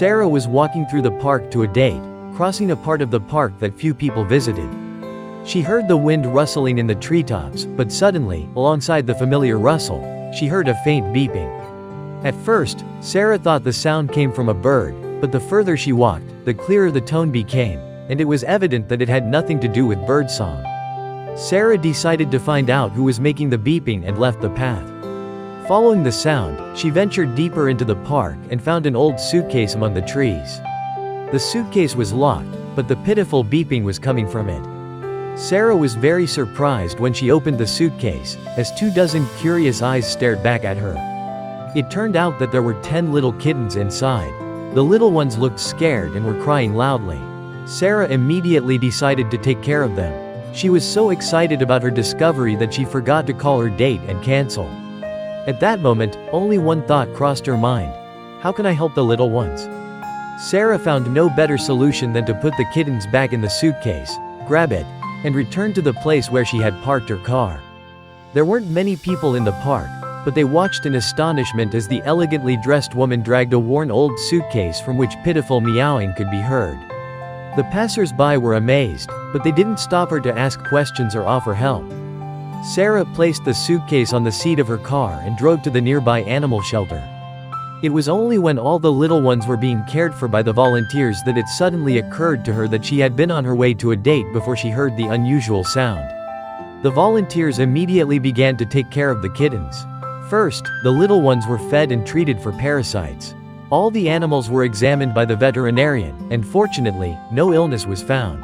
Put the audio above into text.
Sara was walking through the park to a date, crossing a part of the park that few people visited. She heard the wind rustling in the treetops, but suddenly, alongside the familiar rustle, she heard a faint beeping. At first, Sara thought the sound came from a bird, but the further she walked, the clearer the tone became, and it was evident that it had nothing to do with birdsong. Sara decided to find out who was making the beeping and left the path. Following the sound, she ventured deeper into the park and found an old suitcase among the trees. The suitcase was locked, but the pitiful beeping was coming from it. Sara was very surprised when she opened the suitcase, as 24 curious eyes stared back at her. It turned out that there were 10 little kittens inside. The little ones looked scared and were crying loudly. Sara immediately decided to take care of them. She was so excited about her discovery that she forgot to call her date and cancel. At that moment, only one thought crossed her mind. How can I help the little ones? Sara found no better solution than to put the kittens back in the suitcase, grab it, and return to the place where she had parked her car. There weren't many people in the park, but they watched in astonishment as the elegantly dressed woman dragged a worn old suitcase from which pitiful meowing could be heard. The passers-by were amazed, but they didn't stop her to ask questions or offer help. Sara placed the suitcase on the seat of her car and drove to the nearby animal shelter. It was only when all the little ones were being cared for by the volunteers that it suddenly occurred to her that she had been on her way to a date before she heard the unusual sound. The volunteers immediately began to take care of the kittens. First, the little ones were fed and treated for parasites. All the animals were examined by the veterinarian, and fortunately, no illness was found.